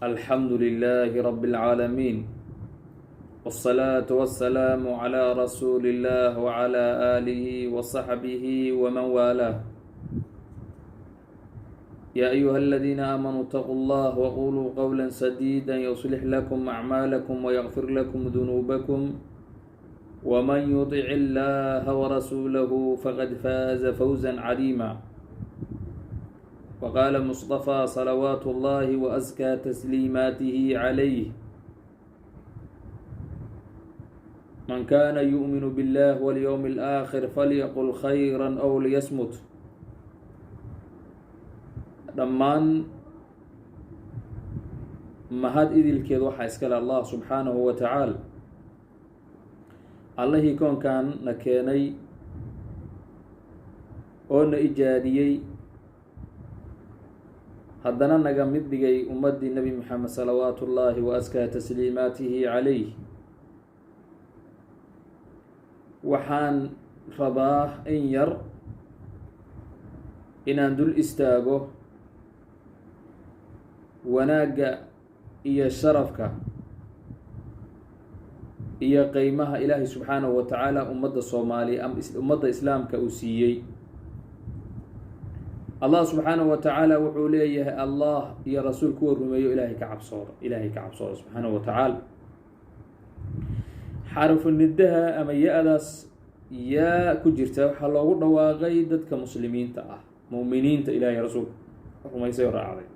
الحمد لله رب العالمين والصلاة والسلام على رسول الله وعلى آله وصحبه ومن والاه يا أيها الذين آمنوا اتقوا الله وقولوا قولا سديدا يصلح لكم أعمالكم ويغفر لكم ذنوبكم ومن يطع الله ورسوله فقد فاز فوزا عظيما وقال مصطفى صلوات الله وأزكى تسليماته عليه من كان يؤمن بالله واليوم الآخر فليقل خيرا أو ليصمت dhammaan mahad idilkeed waxaa iskale allah subxaanahu wa tacaala allihii koonkan na keenay oo na ijaadiyey haddana naga mid dhigay ummaddii nebi moxamed salawaatu ullaahi wa askaa tasliimaatihi calayh waxaan rabaa in yar inaan dul istaago wanaagga iyo sharafka iyo qeymaha ilaahay subxaanahu wa tacaala ummadda soomaaliya ama ummadda islaamka uu siiyey allah subxaanahu wa tacaala wuxuu leeyahay allah iyo rasuul kuwa rumeeyo ilaahay ka cabsooda subxaanahu wa tacaala xarfu nidaha ama ya-daas yaa ku jirta waxaa loogu dhawaaqay dadka muslimiinta ah mu'miniinta ilaahay rasuulka rumaysay oo raacday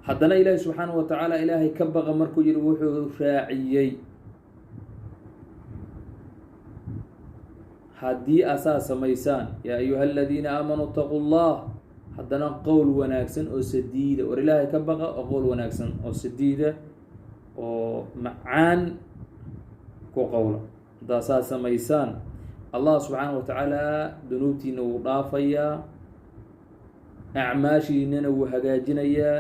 haddana ilaahi subxaanahu wa tacaala ilaahay ka baqa markuu yihi wuxuu raaciyey haddii asaa samaysaan yaa ayuha aladiina aamanuu itaquu llah haddana qowl wanaagsan oo sadiida war ilaahay ka baqa oo qowl wanaagsan oo sadiida oo macaan ku qowla haddaa saa samaysaan allah subxaanahu wa tacaala dunuubtiina wuu dhaafayaa acmaashiinana wuu hagaajinayaa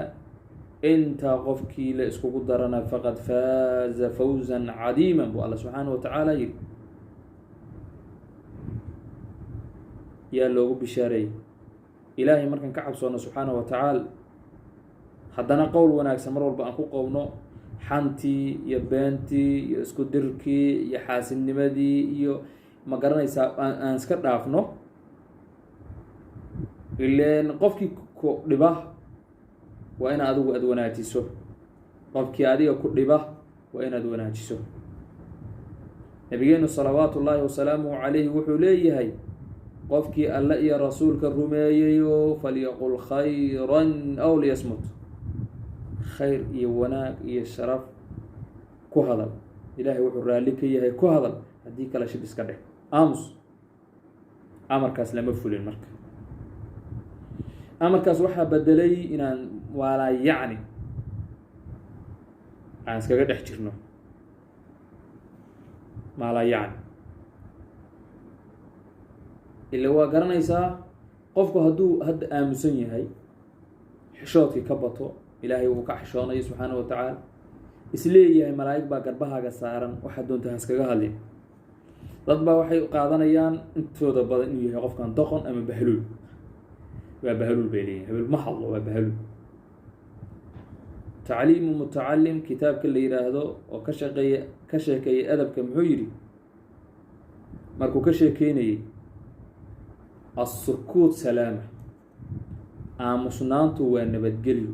intaa qofkii la iskugu darana faqad faaza fawzan cadiima buu alla subxaanahu wa tacaala yidhi yaa loogu bishaareeyay ilaahay markaan ka cabsoono subxaanahu wa tacaala haddana qowl wanaagsan mar walba aan ku qowno xantii iyo beentii iyo isku dirkii iyo xaasidnimadii iyo ma garanaysaa aan iska dhaafno ileen qofkii ku dhiba waa in adigu aada wanaajiso qofkii adiga ku dhiba waa inaad wanaajiso nabigeenu salawaatu ullaahi wasalaamuhu calayhi wuxuu leeyahay qofkii alle iyo rasuulka rumeeyayo falyaqul khayran aw liyasmut khayr iyo wanaag iyo sharaf ku hadal ilaahay wuxuu raalli ka yahay ku hadal haddii kale shib iska dheh aamus amarkaas lama fulin marka amarkaas waxaa bedelay inaan waalaa yacni aan iskaga dhex jirno maalaa yacni ila waa garanaysaa qofku hadduu hadda aamusan yahay xishoodkii ka bato ilaahay wuu ka xishoonayo subxaanahu wa tacaala isleeyahay malaa'ig baa garbahaaga saaran waxaa doonta haskaga hadlin dad baa waxay qaadanayaan intooda badan inuu yahay qofkan doqon ama bahluul waa bahluul bay leeyihin hebel ma hadlo waa bahluul tacliimu mutacalim kitaabka la yidhaahdo oo ka sheekeeyay adabka muxuu yidhi markuu ka sheekeynayay assukuut salaama aamusnaantu waa nabadgelyo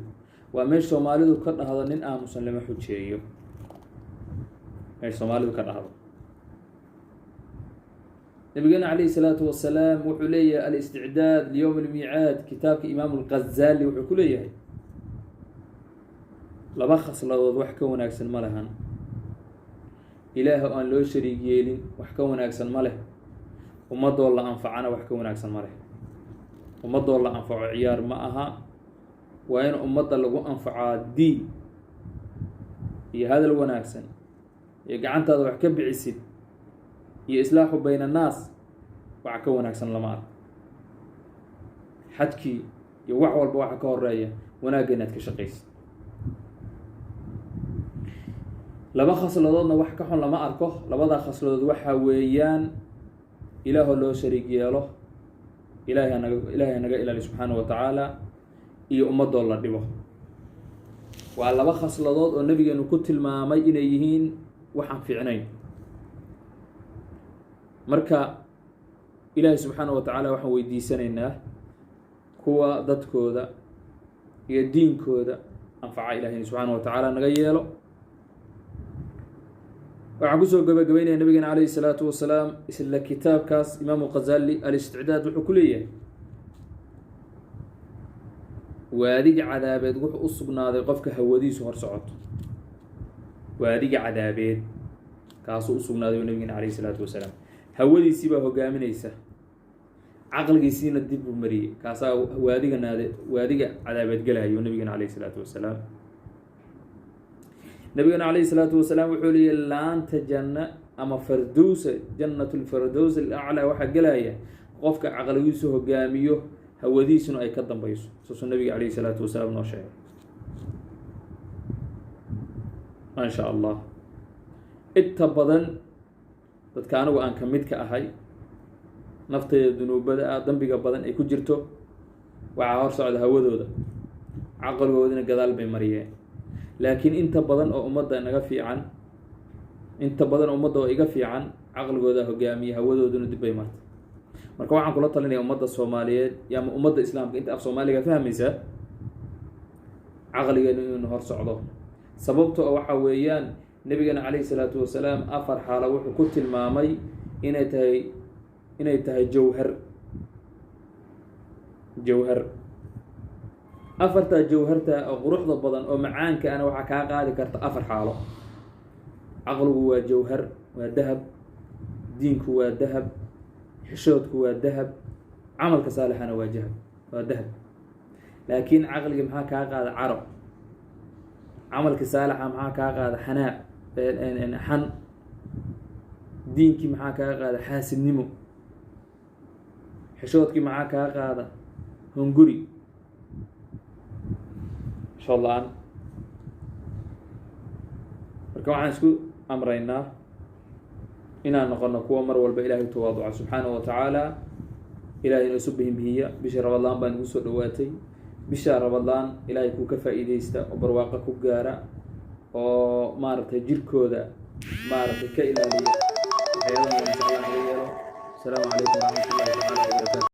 waa meesha soomaalidu ka dhahdo nin aamusan lama xujeeyo meesha soomaalidu ka dhahdo nabigeena calayhi salaatu wasalaam wuxuu leeyahay alisticdaad liyowm almiicaad kitaabka imaamu lqazaali wuxuu ku leeyahay laba khasladood wax ka wanaagsan ma lehan ilaah oo aan loo shariig yeelin wax ka wanaagsan ma leh ummadoo la anfacana wax ka wanaagsan ma leh ummadoo la anfaco ciyaar ma aha waa in ummadda lagu anfacaa diin iyo hadal wanaagsan iyo gacantaada wax ka bicisid iyo islaaxu bayna annaas wax ka wanaagsan lama arko xadkii iyo wax walba waxa ka horeeya wanaagga inaad ka shaqaysid laba khasladoodna wax ka xun lama arko labadaa khasladood waxaa weeyaan ilaahoo loo shariig yeelo ilaahay naga ilaali subxaanahu wa tacaala iyo ummadoo la dhibo. waa laba khasladood oo nabigeenu ku tilmaamay inay yihiin waxaan fiicnayn. marka ilaahay subxaanahu wa tacaala waxaan weydiisanaynaa kuwa dadkooda iyo diinkooda anfaca ilaahay subxaanahu wa tacaala naga yeelo. waxaan kusoo gabagabaynaya nabigeena calayhi salaatu wasalaam isla kitaabkaas imaamu Ghazali al-Isticdaad wuxuu ku leeyahay waadiga cadaabeed wuxuu u sugnaaday qofka hawadiisu hor socoto. waadiga cadaabeed kaasuu u sugnaaday nabigeena calayhi salaatu wasalaam. hawadiisii baa hogaaminaysa, caqligiisiina dib u mariyey, kaasaa waadiga cadaabeed galayo nabigeena calayhi salaatu wasalaam. nabigeena calayhi salaatu wasalaam wuxuu leeyahay laanta janna ama fardowsa jannatulfardows alaclaa waxaa gelaya qofka caqligiisu hogaamiyo hawadiisuna ay ka dambayso. saasuu nabiga calayhi salaatu wasalaam noo sheegay. maa sha allah. inta badan dadka anigu aan ka mid ka ahay, naftayda dunuubada dambiga badan ay ku jirto, waxaa hor socda hawadooda, caqligoodina gadaal bay mariyeen. laakiin inta badan oo ummadda naga fiican, inta badan oo ummadda oo iga fiican, caqligooda hogaamiya, hawadooduna dib bay martay. marka waxaan kula talinaya ummadda Soomaaliyeed ama ummadda Islaamka inta af Soomaaliga fahmaysa, caqligeena inuu hor socdo. sababtoo waxa weeyaan nabigeena calayhi salaatu wasalaam 4 xaalo wuxuu ku tilmaamay inay tahay jawhar. afarta jawharta oo quruxda badan oo macaanka ana waxaa kaa qaadi karta 4 xaalo. caqligu waa jawhar, waa dahab. diinku waa dahab. xishoodku waa dahab. camalka saalixana waa dahab. laakiin caqliga maxaa kaa qaada caro, camalka saalixa maxaa kaa qaada xan, diinkii maxaa kaa qaada xaasidnimo, xishoodkii maxaa kaa qaada hunguri, insha allah. marka waxaan isku amraynaa inaan noqono kuwa mar walba ilaahay tawaaduca subxaanahu wa tacaala. ilaahay inoo isu bihimbihiya. bisha Ramadaan baan igu soo dhawaatay. bisha Ramadaan ilaahay kuu ka faa'iidaysta oo barwaaqo ku gaara oo maaragtay jirkooda maaragtay ka ilaaliya waxyaalaha insha Allah laga yeelo. Asalaamu calaykum waraxmatullaahi wa barakaatuh.